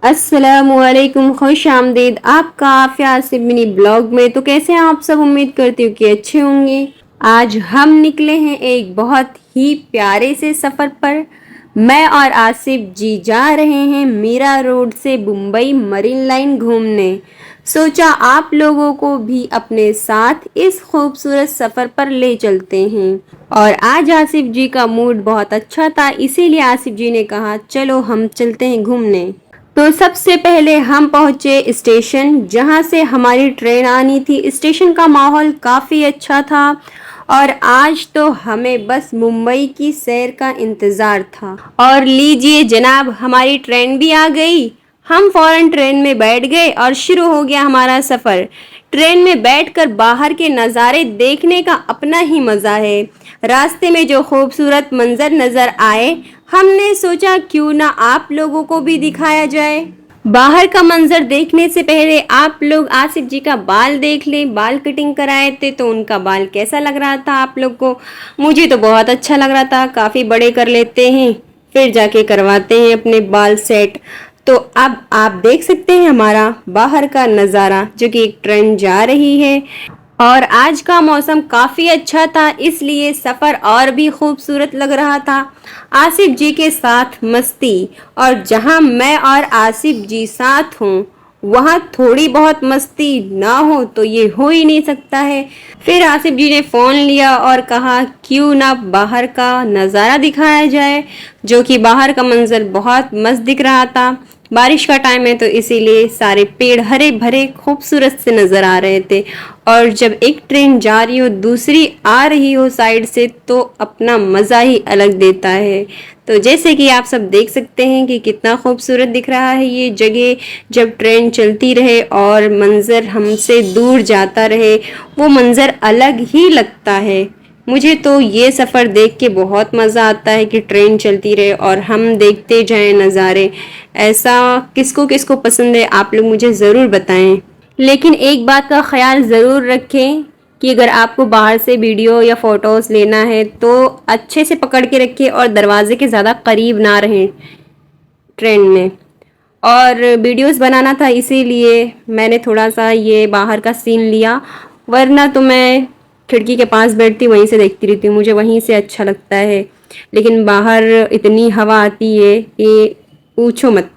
अस्सलामुअलैकुम, खुश आमदीद आपका आफिया से मिनी ब्लॉग में। तो कैसे हैं आप सब? उम्मीद करती हूँ कि अच्छे होंगे। आज हम निकले हैं एक बहुत ही प्यारे से सफ़र पर। मैं और आसिफ जी जा रहे हैं मीरा रोड से मुंबई मरीन लाइन घूमने। सोचा आप लोगों को भी अपने साथ इस खूबसूरत सफ़र पर ले चलते हैं। और आज आसिफ जी का मूड बहुत अच्छा था, इसीलिए आसिफ जी ने कहा चलो हम चलते हैं घूमने। तो सबसे पहले हम पहुंचे स्टेशन, जहां से हमारी ट्रेन आनी थी। स्टेशन का माहौल काफ़ी अच्छा था और आज तो हमें बस मुंबई की सैर का इंतज़ार था। और लीजिए जनाब, हमारी ट्रेन भी आ गई। हम फौरन ट्रेन में बैठ गए और शुरू हो गया हमारा सफ़र। ट्रेन में बैठकर बाहर के नज़ारे देखने का अपना ही मज़ा है। रास्ते में जो खूबसूरत मंजर नज़र आए, हमने सोचा क्यों ना आप लोगों को भी दिखाया जाए। बाहर का मंजर देखने से पहले आप लोग आसिफ जी का बाल देख लें। बाल कटिंग कराए थे तो उनका बाल कैसा लग रहा था आप लोग को? मुझे तो बहुत अच्छा लग रहा था। काफ़ी बड़े कर लेते हैं, फिर जाके करवाते हैं अपने बाल सेट। तो अब आप देख सकते हैं हमारा बाहर का नज़ारा, जो कि एक ट्रेन जा रही है। और आज का मौसम काफ़ी अच्छा था, इसलिए सफ़र और भी खूबसूरत लग रहा था। आसिफ जी के साथ मस्ती, और जहां मैं और आसिफ जी साथ हों वहां थोड़ी बहुत मस्ती ना हो तो ये हो ही नहीं सकता है। फिर आसिफ जी ने फ़ोन लिया और कहा क्यों ना बाहर का नज़ारा दिखाया जाए, जो कि बाहर का मंजर बहुत मस्त दिख रहा था। बारिश का टाइम है तो इसीलिए सारे पेड़ हरे भरे खूबसूरत से नज़र आ रहे थे। और जब एक ट्रेन जा रही हो दूसरी आ रही हो साइड से, तो अपना मज़ा ही अलग देता है। तो जैसे कि आप सब देख सकते हैं कि कितना खूबसूरत दिख रहा है ये जगह। जब ट्रेन चलती रहे और मंज़र हमसे दूर जाता रहे, वो मंज़र अलग ही लगता है। मुझे तो ये सफ़र देख के बहुत मज़ा आता है कि ट्रेन चलती रहे और हम देखते जाएं नज़ारे। ऐसा किसको किसको पसंद है, आप लोग मुझे ज़रूर बताएं। लेकिन एक बात का ख्याल ज़रूर रखें कि अगर आपको बाहर से वीडियो या फ़ोटोज़ लेना है तो अच्छे से पकड़ के रखें और दरवाजे के ज़्यादा करीब ना रहें ट्रेन में। और वीडियोस बनाना था, इसीलिए मैंने थोड़ा सा ये बाहर का सीन लिया, वरना तो मैं खिड़की के पास बैठती वहीं से देखती रहती हूँ, मुझे वहीं से अच्छा लगता है। लेकिन बाहर इतनी हवा आती है कि पूछो मत,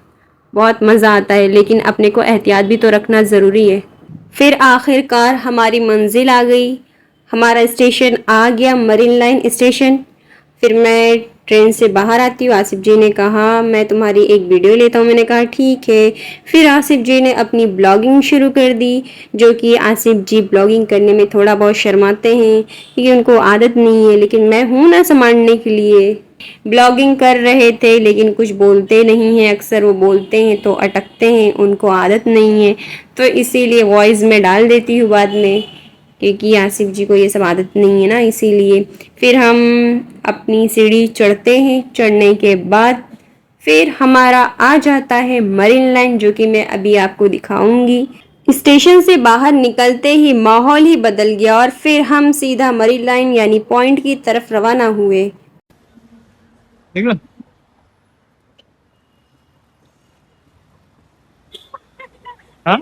बहुत मज़ा आता है। लेकिन अपने को एहतियात भी तो रखना ज़रूरी है। फिर आखिरकार हमारी मंजिल आ गई, हमारा स्टेशन आ गया मरीन लाइन स्टेशन। फिर मैं ट्रेन से बाहर आती हूँ। आसिफ जी ने कहा मैं तुम्हारी एक वीडियो लेता हूँ। मैंने कहा ठीक है। फिर आसिफ जी ने अपनी ब्लॉगिंग शुरू कर दी, जो कि आसिफ जी ब्लॉगिंग करने में थोड़ा बहुत शर्माते हैं क्योंकि उनको आदत नहीं है, लेकिन मैं हूँ ना संभालने के लिए। ब्लॉगिंग कर रहे थे लेकिन कुछ बोलते नहीं हैं, अक्सर वो बोलते हैं तो अटकते हैं, उनको आदत नहीं है। तो इसीलिए वॉइस में डाल देती हूँ बाद में, क्योंकि आसिफ जी को ये सब आदत नहीं है ना, इसीलिए। फिर हम अपनी सीढ़ी चढ़ते हैं। चढ़ने के बाद फिर हमारा आ जाता है मरीन लाइन, जो कि मैं अभी आपको दिखाऊंगी। स्टेशन से बाहर निकलते ही माहौल ही बदल गया और फिर हम सीधा मरीन लाइन यानी पॉइंट की तरफ रवाना हुए। देख लो। हाँ।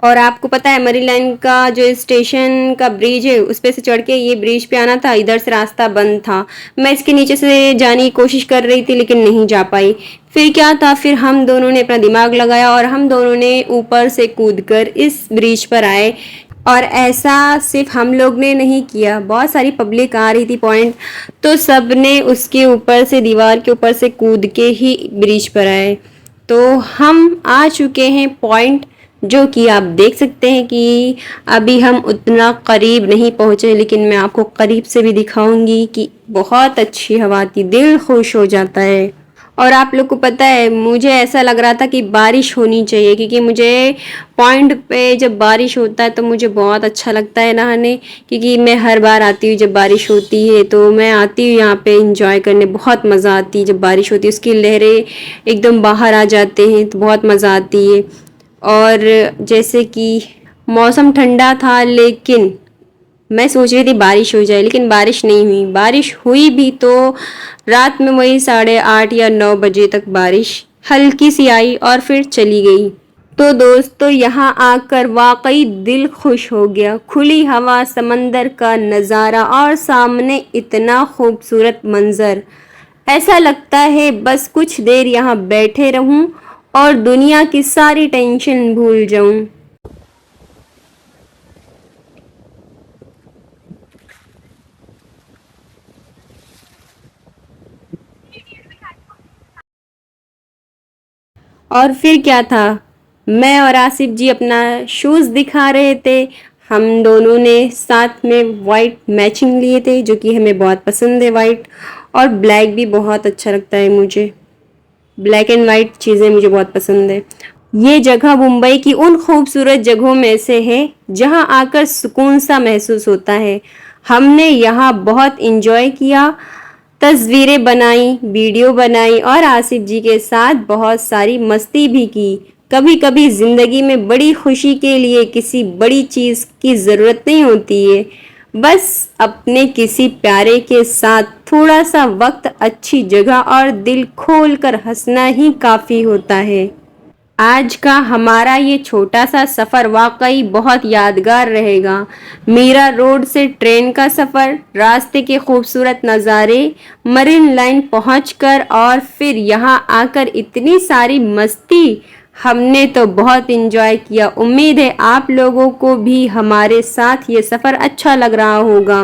और आपको पता है मरीन लाइन का जो स्टेशन का ब्रिज है, उस पे से चढ़ के ये ब्रिज पे आना था। इधर से रास्ता बंद था। मैं इसके नीचे से जाने की कोशिश कर रही थी लेकिन नहीं जा पाई। फिर क्या था, फिर हम दोनों ने अपना दिमाग लगाया और हम दोनों ने ऊपर से कूदकर इस ब्रिज पर आए। और ऐसा सिर्फ हम लोग ने नहीं किया, बहुत सारी पब्लिक आ रही थी पॉइंट, तो सब ने उसके ऊपर से, दीवार के ऊपर से कूद के ही ब्रिज पर आए। तो हम आ चुके हैं पॉइंट, जो कि आप देख सकते हैं कि अभी हम उतना करीब नहीं पहुंचे, लेकिन मैं आपको करीब से भी दिखाऊंगी कि बहुत अच्छी हवा आती, दिल खुश हो जाता है। और आप लोग को पता है, मुझे ऐसा लग रहा था कि बारिश होनी चाहिए, क्योंकि मुझे पॉइंट पे जब बारिश होता है तो मुझे बहुत अच्छा लगता है नहाने। क्योंकि मैं हर बार आती हूँ जब बारिश होती है, तो मैं आती हूँ यहाँ पे इंजॉय करने। बहुत मज़ा आती है जब बारिश होती है, उसकी लहरें एकदम बाहर आ जाते हैं तो बहुत मज़ा आती है। और जैसे कि मौसम ठंडा था, लेकिन मैं सोच रही थी बारिश हो जाए, लेकिन बारिश नहीं हुई। बारिश हुई भी तो रात में वही 8:30 या 9 बजे तक बारिश हल्की सी आई और फिर चली गई। तो दोस्तों यहाँ आकर वाकई दिल खुश हो गया। खुली हवा, समंदर का नज़ारा और सामने इतना खूबसूरत मंजर। ऐसा लगता है बस कुछ देर यहाँ बैठे रहूं और दुनिया की सारी टेंशन भूल जाऊं। और फिर क्या था, मैं और आसिफ जी अपना शूज़ दिखा रहे थे। हम दोनों ने साथ में वाइट मैचिंग लिए थे, जो कि हमें बहुत पसंद है वाइट, और ब्लैक भी बहुत अच्छा लगता है मुझे। ब्लैक एंड वाइट चीज़ें मुझे बहुत पसंद है। ये जगह मुंबई की उन खूबसूरत जगहों में से है जहां आकर सुकून सा महसूस होता है। हमने यहाँ बहुत इंजॉय किया, तस्वीरें बनाई, वीडियो बनाई और आसिफ जी के साथ बहुत सारी मस्ती भी की। कभी कभी ज़िंदगी में बड़ी खुशी के लिए किसी बड़ी चीज़ की ज़रूरत नहीं होती है, बस अपने किसी प्यारे के साथ थोड़ा सा वक्त, अच्छी जगह और दिल खोल कर हंसना ही काफ़ी होता है। आज का हमारा ये छोटा सा सफ़र वाकई बहुत यादगार रहेगा। मीरा रोड से ट्रेन का सफ़र, रास्ते के खूबसूरत नज़ारे, मरीन लाइन पहुंचकर और फिर यहाँ आकर इतनी सारी मस्ती, हमने तो बहुत इंजॉय किया। उम्मीद है आप लोगों को भी हमारे साथ ये सफ़र अच्छा लग रहा होगा।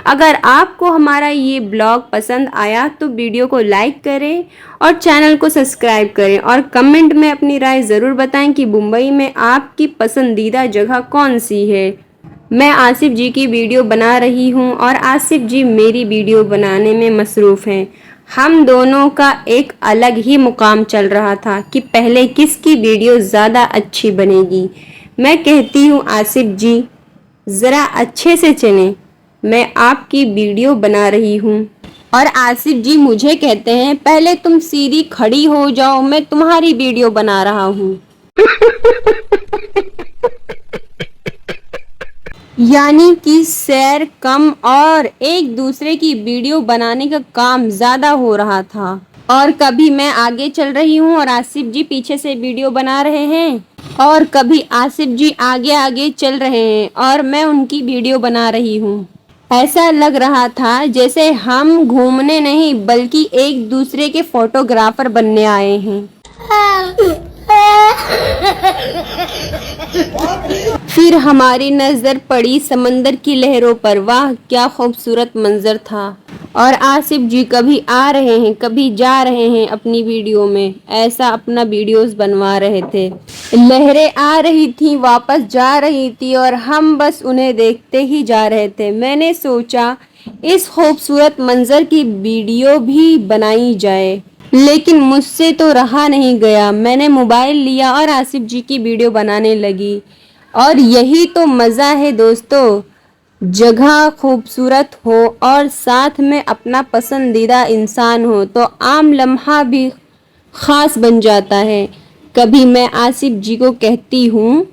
अगर आपको हमारा ये ब्लॉग पसंद आया तो वीडियो को लाइक करें और चैनल को सब्सक्राइब करें और कमेंट में अपनी राय ज़रूर बताएं कि मुंबई में आपकी पसंदीदा जगह कौन सी है। मैं आसिफ जी की वीडियो बना रही हूँ और आसिफ जी मेरी वीडियो बनाने में मसरूफ़ हैं। हम दोनों का एक अलग ही मुकाम चल रहा था कि पहले किसकी वीडियो ज़्यादा अच्छी बनेगी। मैं कहती हूँ आसिफ जी, ज़रा अच्छे से चलें, मैं आपकी वीडियो बना रही हूँ। और आसिफ जी मुझे कहते हैं पहले तुम सीधी खड़ी हो जाओ, मैं तुम्हारी वीडियो बना रहा हूँ। यानी कि सैर कम और एक दूसरे की वीडियो बनाने का काम ज़्यादा हो रहा था। और कभी मैं आगे चल रही हूँ और आसिफ जी पीछे से वीडियो बना रहे हैं, और कभी आसिफ जी आगे आगे चल रहे हैं और मैं उनकी वीडियो बना रही हूँ। ऐसा लग रहा था जैसे हम घूमने नहीं बल्कि एक दूसरे के फोटोग्राफर बनने आए हैं। फिर हमारी नज़र पड़ी समंदर की लहरों पर। वाह क्या खूबसूरत मंजर था। और आसिफ जी कभी आ रहे हैं कभी जा रहे हैं अपनी वीडियो में, ऐसा अपना वीडियोस बनवा रहे थे। लहरें आ रही थी, वापस जा रही थी और हम बस उन्हें देखते ही जा रहे थे। मैंने सोचा इस खूबसूरत मंजर की वीडियो भी बनाई जाए, लेकिन मुझसे तो रहा नहीं गया। मैंने मोबाइल लिया और आसिफ जी की वीडियो बनाने लगी। और यही तो मज़ा है दोस्तों, जगह खूबसूरत हो और साथ में अपना पसंदीदा इंसान हो तो आम लम्हा भी ख़ास बन जाता है। कभी मैं आसिफ जी को कहती हूँ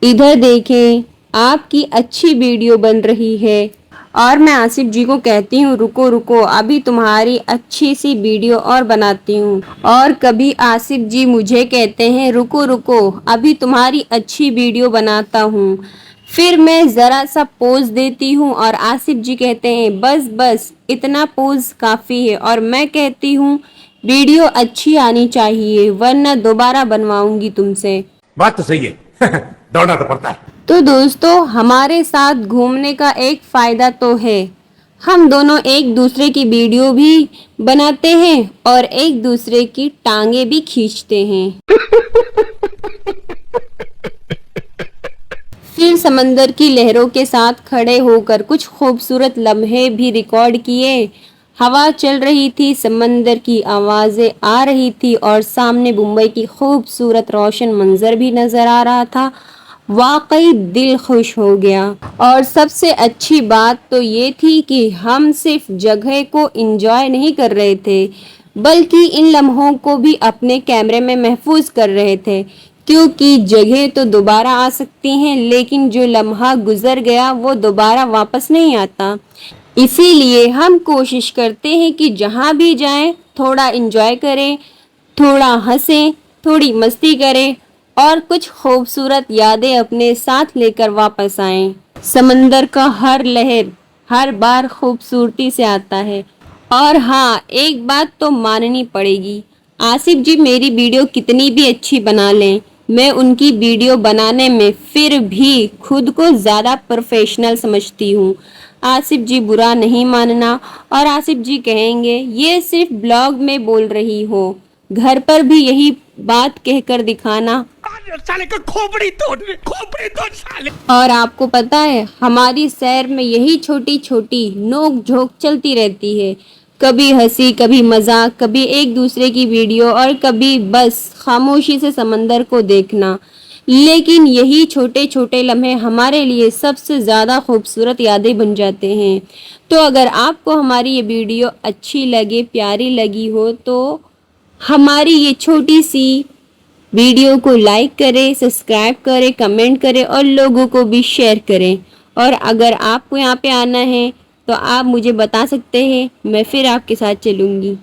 इधर देखें आपकी अच्छी वीडियो बन रही है, और मैं आसिफ जी को कहती हूँ रुको रुको अभी तुम्हारी अच्छी सी वीडियो और बनाती हूँ। और कभी आसिफ जी मुझे कहते हैं रुको रुको अभी तुम्हारी अच्छी वीडियो बनाता हूँ। फिर मैं ज़रा सा पोज देती हूँ और आसिफ जी कहते हैं बस बस इतना पोज काफ़ी है, और मैं कहती हूँ वीडियो अच्छी आनी चाहिए वरना दोबारा बनवाऊंगी तुमसे। बात तो सही है। दौड़ना तो पड़ता है। तो दोस्तों हमारे साथ घूमने का एक फ़ायदा तो है, हम दोनों एक दूसरे की वीडियो भी बनाते हैं और एक दूसरे की टांगे भी खींचते हैं। फिर समंदर की लहरों के साथ खड़े होकर कुछ खूबसूरत लम्हे भी रिकॉर्ड किए। हवा चल रही थी, समंदर की आवाज़ें आ रही थी और सामने मुंबई की खूबसूरत रोशन मंजर भी नज़र आ रहा था। वाकई दिल खुश हो गया। और सबसे अच्छी बात तो ये थी कि हम सिर्फ जगह को एंजॉय नहीं कर रहे थे बल्कि इन लम्हों को भी अपने कैमरे में महफूज कर रहे थे, क्योंकि जगह तो दोबारा आ सकती हैं लेकिन जो लम्हा गुजर गया वो दोबारा वापस नहीं आता। इसीलिए हम कोशिश करते हैं कि जहाँ भी जाएं थोड़ा एंजॉय करें थोड़ा हंसें, थोड़ी मस्ती करें और कुछ खूबसूरत यादें अपने साथ लेकर वापस आएं। समंदर का हर लहर हर बार खूबसूरती से आता है। और हाँ, एक बात तो माननी पड़ेगी, आसिफ जी मेरी वीडियो कितनी भी अच्छी बना लें, मैं उनकी वीडियो बनाने में फिर भी खुद को ज़्यादा प्रोफेशनल समझती हूँ। आसिफ जी बुरा नहीं मानना। और आसिफ जी कहेंगे ये सिर्फ ब्लॉग में बोल रही हो, घर पर भी यही बात कहकर दिखाना। साले का खोपड़ी तोड़ साले। और आपको पता है हमारी सैर में यही छोटी छोटी नोक झोंक चलती रहती है, कभी हंसी, कभी मजाक, कभी एक दूसरे की वीडियो और कभी बस खामोशी से समंदर को देखना। लेकिन यही छोटे छोटे लम्हे हमारे लिए सबसे ज़्यादा खूबसूरत यादें बन जाते हैं। तो अगर आपको हमारी ये वीडियो अच्छी लगे, प्यारी लगी हो तो हमारी ये छोटी सी वीडियो को लाइक करें, सब्सक्राइब करें, कमेंट करें और लोगों को भी शेयर करें। और अगर आपको यहाँ पे आना है तो आप मुझे बता सकते हैं, मैं फिर आपके साथ चलूंगी।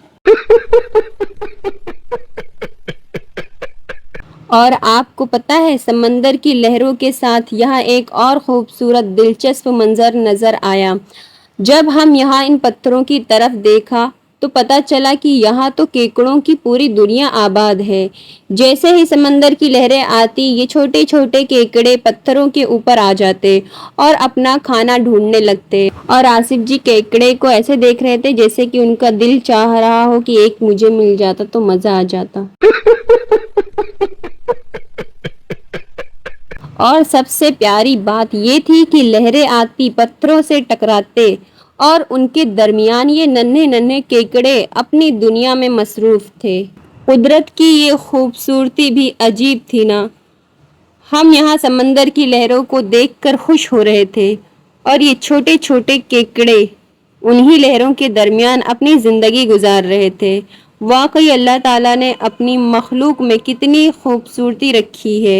और आपको पता है समंदर की लहरों के साथ यहाँ एक और खूबसूरत दिलचस्प मंजर नज़र आया। जब हम यहाँ इन पत्थरों की तरफ देखा तो पता चला कि यहाँ तो केकड़ों की पूरी दुनिया आबाद है। जैसे ही समंदर की लहरें आती ये छोटे छोटे केकड़े पत्थरों के ऊपर आ जाते और अपना खाना ढूंढने लगते। और आसिफ जी केकड़े को ऐसे देख रहे थे जैसे कि उनका दिल चाह रहा हो कि एक मुझे मिल जाता तो मजा आ जाता। और सबसे प्यारी बात ये थी कि लहरें आती पत्थरों से टकराते और उनके दरमियान ये नन्हे नन्हे केकड़े अपनी दुनिया में मसरूफ थे। कुदरत की ये खूबसूरती भी अजीब थी ना। हम यहाँ समंदर की लहरों को देखकर खुश हो रहे थे और ये छोटे छोटे केकड़े उन्हीं लहरों के दरमियान अपनी ज़िंदगी गुजार रहे थे। वाकई अल्लाह ताला ने अपनी मखलूक में कितनी खूबसूरती रखी है।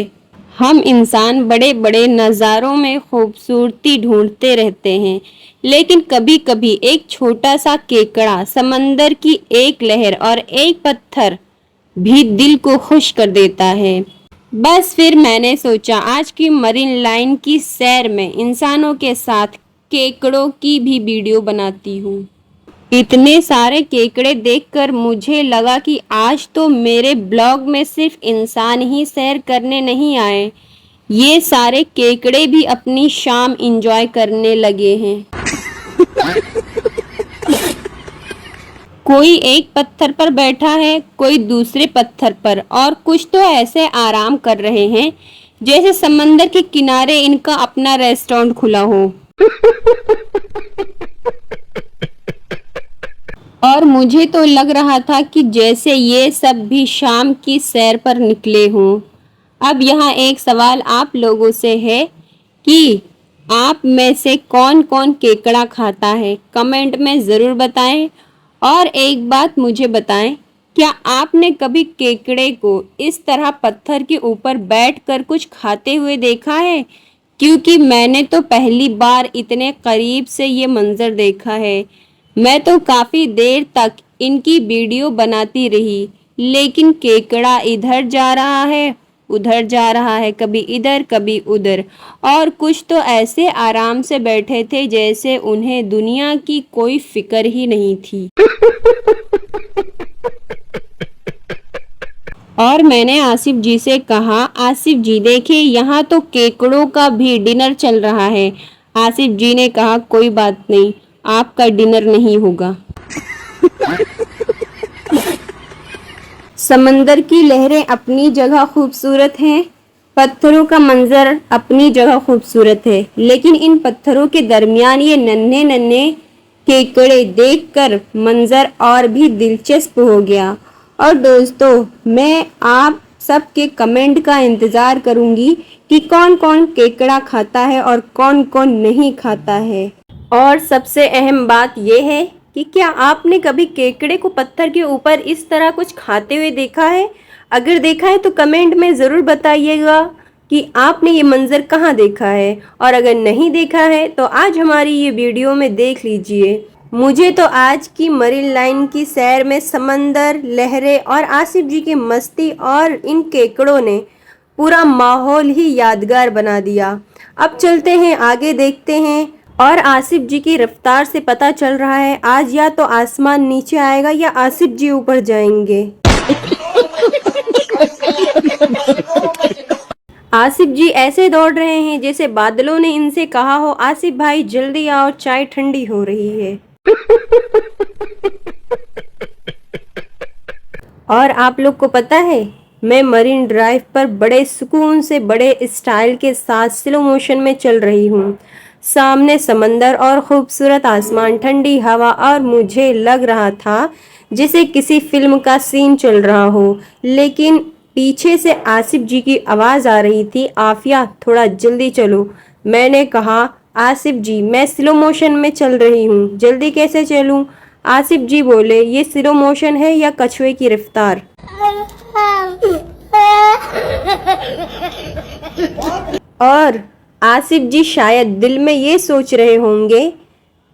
हम इंसान बड़े बड़े नज़ारों में खूबसूरती ढूंढते रहते हैं, लेकिन कभी कभी एक छोटा सा केकड़ा, समंदर की एक लहर और एक पत्थर भी दिल को खुश कर देता है। बस फिर मैंने सोचा आज की मरीन लाइन की सैर में इंसानों के साथ केकड़ों की भी वीडियो बनाती हूँ। इतने सारे केकड़े देखकर मुझे लगा कि आज तो मेरे ब्लॉग में सिर्फ इंसान ही सैर करने नहीं आए, ये सारे केकड़े भी अपनी शाम एंजॉय करने लगे हैं। कोई एक पत्थर पर बैठा है, कोई दूसरे पत्थर पर और कुछ तो ऐसे आराम कर रहे हैं जैसे समंदर के किनारे इनका अपना रेस्टोरेंट खुला हो। और मुझे तो लग रहा था कि जैसे ये सब भी शाम की सैर पर निकले हों। अब यहाँ एक सवाल आप लोगों से है कि आप में से कौन कौन केकड़ा खाता है, कमेंट में ज़रूर बताएं। और एक बात मुझे बताएं, क्या आपने कभी केकड़े को इस तरह पत्थर के ऊपर बैठकर कुछ खाते हुए देखा है? क्योंकि मैंने तो पहली बार इतने करीब से ये मंजर देखा है। मैं तो काफ़ी देर तक इनकी वीडियो बनाती रही, लेकिन केकड़ा इधर जा रहा है, उधर जा रहा है, कभी इधर कभी उधर, और कुछ तो ऐसे आराम से बैठे थे जैसे उन्हें दुनिया की कोई फिक्र ही नहीं थी। और मैंने आसिफ जी से कहा, आसिफ जी देखिए यहाँ तो केकड़ों का भी डिनर चल रहा है। आसिफ जी ने कहा कोई बात नहीं, आपका डिनर नहीं होगा। समंदर की लहरें अपनी जगह खूबसूरत हैं, पत्थरों का मंजर अपनी जगह खूबसूरत है, लेकिन इन पत्थरों के दरमियान ये नन्हे नन्हे केकड़े देखकर मंजर और भी दिलचस्प हो गया। और दोस्तों मैं आप सबके कमेंट का इंतज़ार करूंगी कि कौन कौन केकड़ा खाता है और कौन कौन नहीं खाता है। और सबसे अहम बात यह है कि क्या आपने कभी केकड़े को पत्थर के ऊपर इस तरह कुछ खाते हुए देखा है? अगर देखा है तो कमेंट में ज़रूर बताइएगा कि आपने ये मंज़र कहाँ देखा है। और अगर नहीं देखा है तो आज हमारी ये वीडियो में देख लीजिए। मुझे तो आज की मरीन लाइन की सैर में समंदर, लहरें और आसिफ जी की मस्ती और इन केकड़ों ने पूरा माहौल ही यादगार बना दिया। अब चलते हैं आगे, देखते हैं। और आसिफ जी की रफ्तार से पता चल रहा है आज या तो आसमान नीचे आएगा या आसिफ जी ऊपर जाएंगे। आसिफ जी ऐसे दौड़ रहे हैं जैसे बादलों ने इनसे कहा हो आसिफ भाई जल्दी आओ चाय ठंडी हो रही है। और आप लोग को पता है मैं मरीन ड्राइव पर बड़े सुकून से बड़े स्टाइल के साथ स्लो मोशन में चल रही हूँ। सामने समंदर और खूबसूरत आसमान, ठंडी हवा और मुझे लग रहा था जैसे किसी फिल्म का सीन चल रहा हो। लेकिन पीछे से आसिफ जी की आवाज़ आ रही थी, आफिया थोड़ा जल्दी चलो। मैंने कहा आसिफ जी मैं स्लो मोशन में चल रही हूँ, जल्दी कैसे चलूँ? आसिफ जी बोले ये स्लो मोशन है या कछुए की रफ्तार। और आसिफ जी शायद दिल में ये सोच रहे होंगे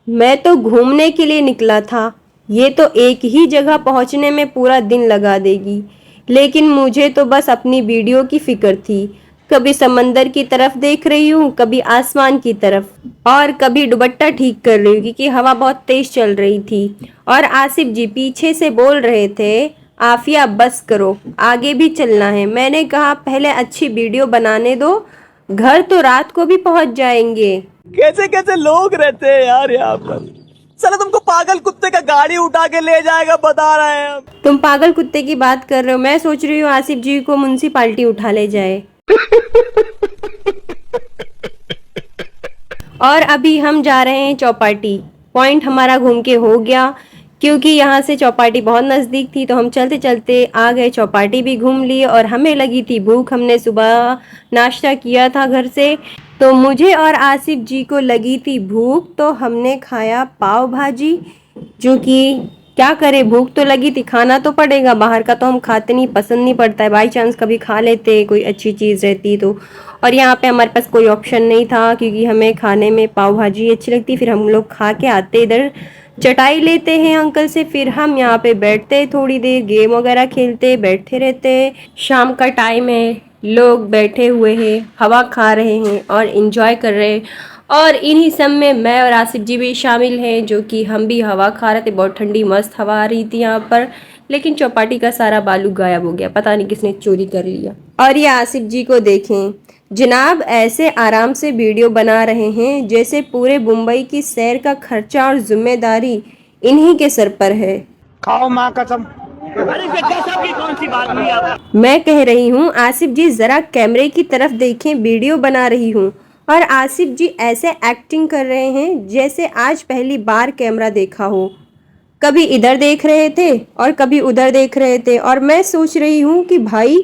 मैं तो घूमने के लिए निकला था, ये तो एक ही जगह पहुंचने में पूरा दिन लगा देगी। लेकिन मुझे तो बस अपनी वीडियो की फिक्र थी। कभी समंदर की तरफ देख रही हूँ, कभी आसमान की तरफ और कभी दुपट्टा ठीक कर रही हूँ क्योंकि हवा बहुत तेज चल रही थी। और आसिफ जी पीछे से बोल रहे थे आफिया बस करो, आगे भी चलना है। मैंने कहा पहले अच्छी वीडियो बनाने दो, घर तो रात को भी पहुंच जाएंगे। कैसे कैसे लोग रहते हैं यार यहाँ पर। साला तुमको पागल कुत्ते का गाड़ी उठा के ले जाएगा बता रहे हैं हम। तुम पागल कुत्ते की बात कर रहे हो, मैं सोच रही हूँ आसिफ जी को म्युनिसिपालिटी उठा ले जाए। और अभी हम जा रहे हैं चौपाटी। पॉइंट हमारा घूम के हो गया क्योंकि यहाँ से चौपाटी बहुत नज़दीक थी, तो हम चलते चलते आ गए, चौपाटी भी घूम लिए और हमें लगी थी भूख। हमने सुबह नाश्ता किया था घर से, तो मुझे और आसिफ जी को लगी थी भूख, तो हमने खाया पाव भाजी। जो कि क्या करें, भूख तो लगी थी, खाना तो पड़ेगा। बाहर का तो हम खाते नहीं, पसंद नहीं पड़ता है, बाई चांस कभी खा लेते कोई अच्छी चीज़ रहती तो। और यहाँ पे हमारे पास कोई ऑप्शन नहीं था क्योंकि हमें खाने में पाव भाजी अच्छी लगती। फिर हम लोग खा के आते इधर चटाई लेते हैं अंकल से, फिर हम यहाँ पे बैठते थोड़ी देर, गेम वगैरह खेलते बैठे रहते। शाम का टाइम है, लोग बैठे हुए हैं, हवा खा रहे हैं और इंजॉय कर रहे हैं। और इन्हीं सब में मैं और आसिफ जी भी शामिल हैं, जो कि हम भी हवा खा रहे थे। बहुत ठंडी मस्त हवा आ रही थी यहाँ पर, लेकिन चौपाटी का सारा बालू गायब हो गया, पता नहीं किसने चोरी कर लिया। और ये आसिफ जी को देखें, जनाब ऐसे आराम से वीडियो बना रहे हैं जैसे पूरे मुंबई की सैर का खर्चा और जिम्मेदारी इन्हीं के सर पर है। खाओ माँ कसम। अरे गजब की कौन सी बात हुई आप? मैं कह रही हूँ आसिफ जी जरा कैमरे की तरफ देखें, वीडियो बना रही हूँ। और आसिफ जी ऐसे एक्टिंग कर रहे हैं जैसे आज पहली बार कैमरा देखा हो। कभी इधर देख रहे थे और कभी उधर देख रहे थे। और मैं सोच रही हूँ कि भाई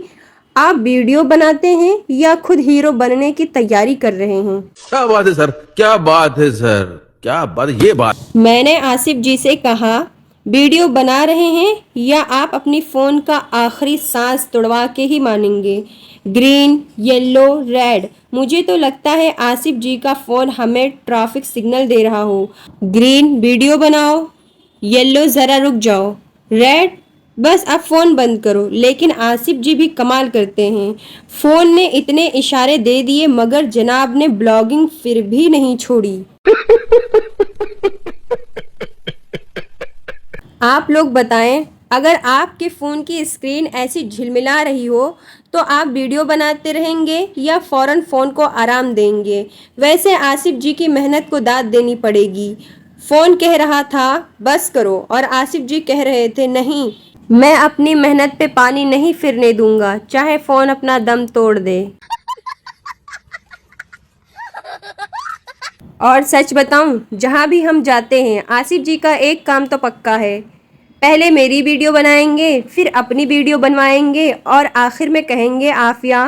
आप वीडियो बनाते हैं या खुद हीरो बनने की तैयारी कर रहे हैं। क्या बात है सर, क्या बात है सर, क्या बात, ये बात। मैंने आसिफ जी से कहा वीडियो बना रहे हैं या आप अपनी फ़ोन का आखिरी सांस तुड़वा के ही मानेंगे। ग्रीन, येलो, रेड, मुझे तो लगता है आसिफ जी का फ़ोन हमें ट्रैफिक सिग्नल दे रहा हो। ग्रीन वीडियो बनाओ, येलो ज़रा रुक जाओ, रेड बस अब फ़ोन बंद करो। लेकिन आसिफ जी भी कमाल करते हैं, फ़ोन ने इतने इशारे दे दिए मगर जनाब ने ब्लॉगिंग फिर भी नहीं छोड़ी। आप लोग बताएं, अगर आपके फ़ोन की स्क्रीन ऐसी झिलमिला रही हो तो आप वीडियो बनाते रहेंगे या फ़ौरन फ़ोन को आराम देंगे? वैसे आसिफ जी की मेहनत को दाद देनी पड़ेगी। फ़ोन कह रहा था बस करो और आसिफ जी कह रहे थे नहीं, मैं अपनी मेहनत पे पानी नहीं फिरने दूंगा, चाहे फ़ोन अपना दम तोड़ दे। और सच बताऊं, जहां भी हम जाते हैं आसिफ जी का एक काम तो पक्का है, पहले मेरी वीडियो बनाएंगे, फिर अपनी वीडियो बनवाएंगे और आखिर में कहेंगे आफिया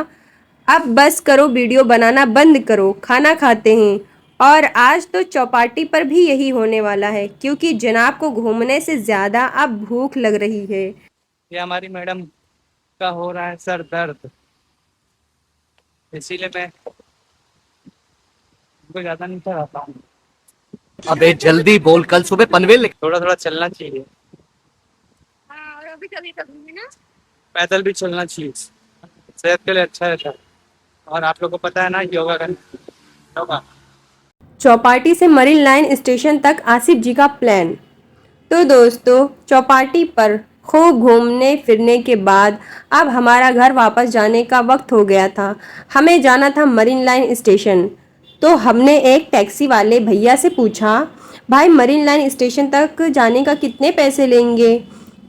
अब बस करो, वीडियो बनाना बंद करो, खाना खाते हैं। और आज तो चौपाटी पर भी यही होने वाला है क्योंकि जनाब को घूमने से ज़्यादा अब भूख लग रही है। ये हमारी मैडम का हो रहा है सर दर्द, इसीलिए मैं उनको ज़्यादा नहीं कराता हूँ। अबे जल्दी बोल, कल सुबह पनवेल थोड़ा थोड़ा चलना चाहिए, हाँ, और अभी कभी कभी ना पैदल भी चलना चाहिए, सेहत के लिए अच्छा रहता है। और आप लोग को पता है ना योगा करना, योगा। चौपाटी से मरीन लाइन स्टेशन तक आसिफ जी का प्लान। तो दोस्तों, चौपाटी पर खूब घूमने फिरने के बाद अब हमारा घर वापस जाने का वक्त हो गया था। हमें जाना था मरीन लाइन स्टेशन। तो हमने एक टैक्सी वाले भैया से पूछा, भाई मरीन लाइन स्टेशन तक जाने का कितने पैसे लेंगे?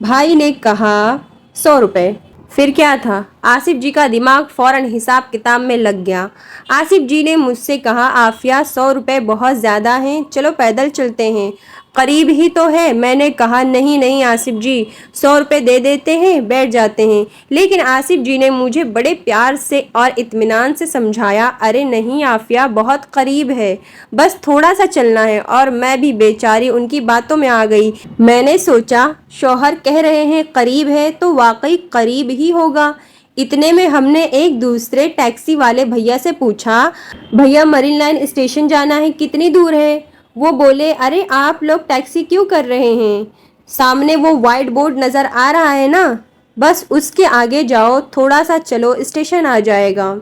भाई ने कहा 100 रुपये। फिर क्या था, आसिफ जी का दिमाग फौरन हिसाब किताब में लग गया। आसिफ जी ने मुझसे कहा, आफिया 100 रुपये बहुत ज़्यादा हैं, चलो पैदल चलते हैं, करीब ही तो है। मैंने कहा, नहीं नहीं आसिफ जी, 100 रुपये दे देते हैं, बैठ जाते हैं। लेकिन आसिफ जी ने मुझे बड़े प्यार से और इत्मीनान से समझाया, अरे नहीं आफिया, बहुत करीब है, बस थोड़ा सा चलना है। और मैं भी बेचारी उनकी बातों में आ गई। मैंने सोचा शौहर कह रहे हैं करीब है तो वाकई करीब ही होगा। इतने में हमने एक दूसरे टैक्सी वाले भैया से पूछा, भैया मरीन लाइन स्टेशन जाना है, कितनी दूर है? वो बोले, अरे आप लोग टैक्सी क्यों कर रहे हैं? सामने वो वाइट बोर्ड नज़र आ रहा है ना, बस उसके आगे जाओ, थोड़ा सा चलो, स्टेशन आ जाएगा।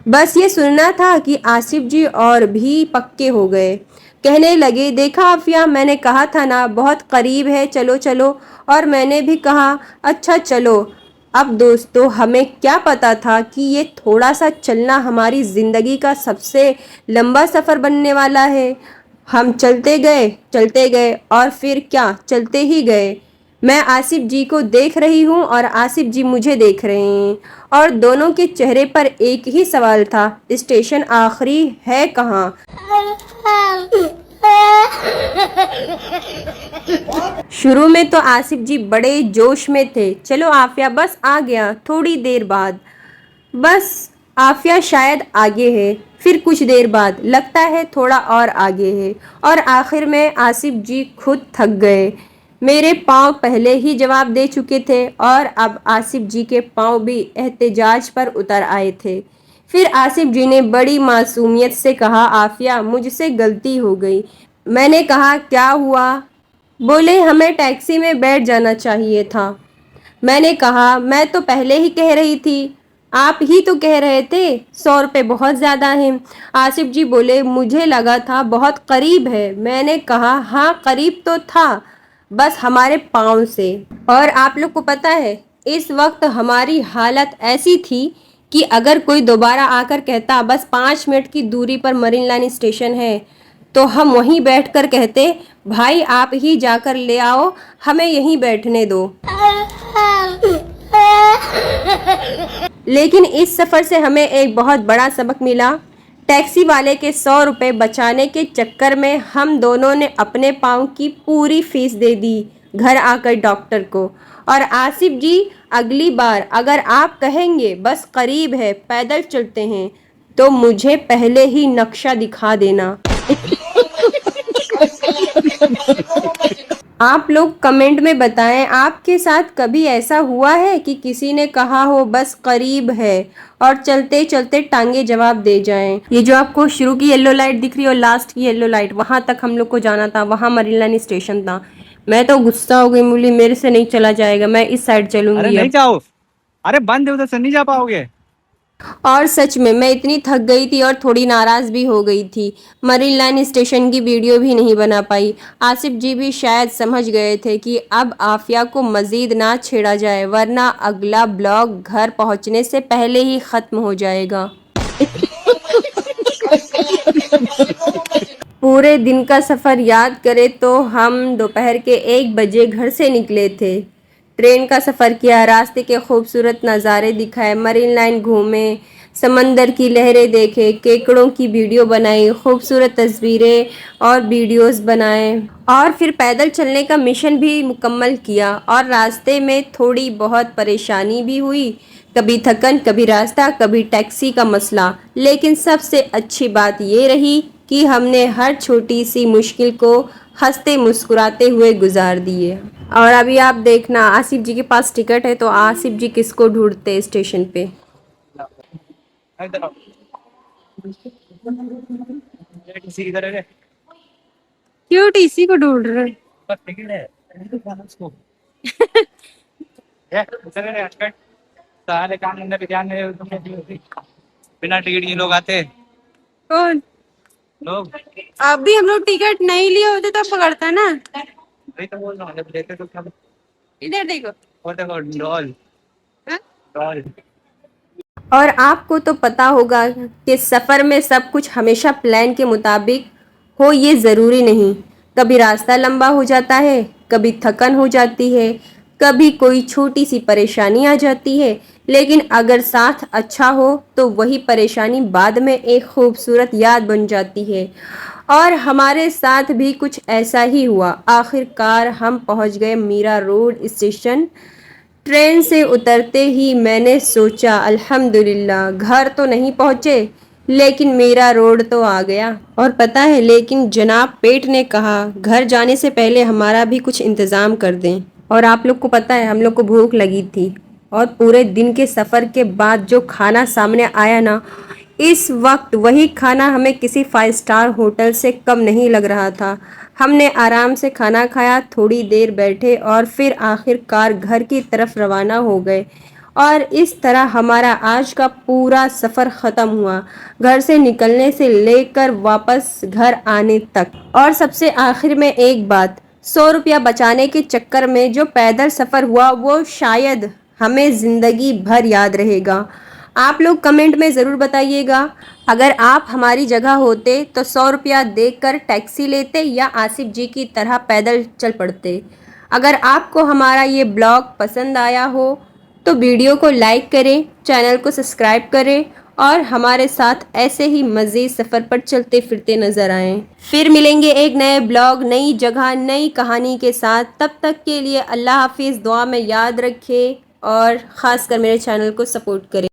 बस ये सुनना था कि आसिफ जी और भी पक्के हो गए। कहने लगे, देखा आफिया, मैंने कहा था ना बहुत करीब है, चलो चलो। और मैंने भी कहा, अच्छा चलो। अब दोस्तों, हमें क्या पता था कि ये थोड़ा सा चलना हमारी ज़िंदगी का सबसे लंबा सफ़र बनने वाला है। हम चलते गए और फिर क्या, चलते ही गए। मैं आसिफ जी को देख रही हूँ और आसिफ जी मुझे देख रहे हैं, और दोनों के चेहरे पर एक ही सवाल था, स्टेशन आखिरी है कहाँ? शुरू में तो आसिफ जी बड़े जोश में थे, चलो आफिया बस आ गया। थोड़ी देर बाद, बस आफिया शायद आगे है। फिर कुछ देर बाद, लगता है थोड़ा और आगे है। और आखिर में आसिफ जी खुद थक गए। मेरे पाँव पहले ही जवाब दे चुके थे और अब आसिफ जी के पाँव भी एहतजाज पर उतर आए थे। फिर आसिफ जी ने बड़ी मासूमियत से कहा, आफिया मुझसे गलती हो गई। मैंने कहा, क्या हुआ? बोले, हमें टैक्सी में बैठ जाना चाहिए था। मैंने कहा, मैं तो पहले ही कह रही थी, आप ही तो कह रहे थे 100 रुपये बहुत ज़्यादा हैं। आसिफ जी बोले, मुझे लगा था बहुत करीब है। मैंने कहा, हाँ करीब तो था, बस हमारे पाँव से। और आप लोग को पता है, इस वक्त हमारी हालत ऐसी थी कि अगर कोई दोबारा आकर कहता बस 5 मिनट की दूरी पर मरीन लाइन स्टेशन है, तो हम वहीं बैठकर कहते, भाई आप ही जाकर ले आओ, हमें यहीं बैठने दो। लेकिन इस सफ़र से हमें एक बहुत बड़ा सबक मिला। टैक्सी वाले के 100 रुपये बचाने के चक्कर में हम दोनों ने अपने पाँव की पूरी फीस दे दी घर आकर डॉक्टर को। और आसिफ जी, अगली बार अगर आप कहेंगे बस करीब है, पैदल चलते हैं, तो मुझे पहले ही नक्शा दिखा देना। आप लोग कमेंट में बताएं, आपके साथ कभी ऐसा हुआ है कि किसी ने कहा हो बस करीब है और चलते चलते टांगे जवाब दे जाएं? ये जो आपको शुरू की येलो लाइट दिख रही है और लास्ट की येलो लाइट, वहां तक हम लोग को जाना था, वहां मरीन लाइन स्टेशन था। मैं तो गुस्सा हो गई, बोली मेरे से नहीं चला जाएगा, मैं इस साइड अरे चलूंगी नहीं अब। जाओ, अरे बंद है उधर से, नहीं जा पाओगे। और सच में मैं इतनी थक गई थी और थोड़ी नाराज़ भी हो गई थी, मरीन लाइन स्टेशन की वीडियो भी नहीं बना पाई। आसिफ जी भी शायद समझ गए थे कि अब आफिया को मज़ीद ना छेड़ा जाए, वरना अगला ब्लॉग घर पहुंचने से पहले ही ख़त्म हो जाएगा। पूरे दिन का सफ़र याद करें तो हम दोपहर के 1 बजे घर से निकले थे। ट्रेन का सफ़र किया, रास्ते के खूबसूरत नज़ारे दिखाए, मरीन लाइन घूमे, समंदर की लहरें देखे, केकड़ों की वीडियो बनाई, खूबसूरत तस्वीरें और वीडियोस बनाए, और फिर पैदल चलने का मिशन भी मुकम्मल किया। और रास्ते में थोड़ी बहुत परेशानी भी हुई, कभी थकन, कभी रास्ता, कभी टैक्सी का मसला। लेकिन सबसे अच्छी बात ये रही कि हमने हर छोटी सी मुश्किल को हंसते मुस्कुराते हुए गुजार दिए। और अभी आप देखना, आसिफ जी के पास टिकट है, तो आसिफ जी किसको ढूंढते स्टेशन पे। इधर आओ। ये किसी इधर है। क्यों टीसी को ढूंढ रहे हो? बस टिकट है उसको चले अटकट सारे काम अंदर ध्यान में बिना टिकट के लोग आते कौन? लोग। अभी हम लोग टिकट नहीं लिए होते तो पकड़ता ना। वही तो बोल रहा हूँ, जब लेते तो क्या इधर देखो। वो देखो डॉल हाँ? डॉल। और आपको तो पता होगा कि सफ़र में सब कुछ हमेशा प्लान के मुताबिक हो ये ज़रूरी नहीं। कभी रास्ता लंबा हो जाता है, कभी थकन हो जाती है, कभी कोई छोटी सी परेशानी आ जाती है, लेकिन अगर साथ अच्छा हो तो वही परेशानी बाद में एक खूबसूरत याद बन जाती है। और हमारे साथ भी कुछ ऐसा ही हुआ। आखिरकार हम पहुंच गए मीरा रोड स्टेशन। ट्रेन से उतरते ही मैंने सोचा अल्हम्दुलिल्लाह घर तो नहीं पहुँचे, लेकिन मेरा रोड तो आ गया। और पता है, लेकिन जनाब पेट ने कहा घर जाने से पहले हमारा भी कुछ इंतज़ाम कर दें। और आप लोग को पता है हम लोग को भूख लगी थी, और पूरे दिन के सफ़र के बाद जो खाना सामने आया ना, इस वक्त वही खाना हमें किसी 5 स्टार होटल से कम नहीं लग रहा था। हमने आराम से खाना खाया, थोड़ी देर बैठे और फिर आखिरकार घर की तरफ रवाना हो गए। और इस तरह हमारा आज का पूरा सफ़र ख़त्म हुआ, घर से निकलने से लेकर वापस घर आने तक। और सबसे आखिर में एक बात, 100 रुपया बचाने के चक्कर में जो पैदल सफ़र हुआ वो शायद हमें ज़िंदगी भर याद रहेगा। आप लोग कमेंट में ज़रूर बताइएगा, अगर आप हमारी जगह होते तो 100 रुपया देकर टैक्सी लेते या आसिफ जी की तरह पैदल चल पड़ते। अगर आपको हमारा ये ब्लॉग पसंद आया हो तो वीडियो को लाइक करें, चैनल को सब्सक्राइब करें और हमारे साथ ऐसे ही मज़ीद सफ़र पर चलते फिरते नज़र आएँ। फिर मिलेंगे एक नए ब्लॉग, नई जगह, नई कहानी के साथ। तब तक के लिए अल्लाह हाफिज़। दुआ में याद रखें और ख़ासकर मेरे चैनल को सपोर्ट करें।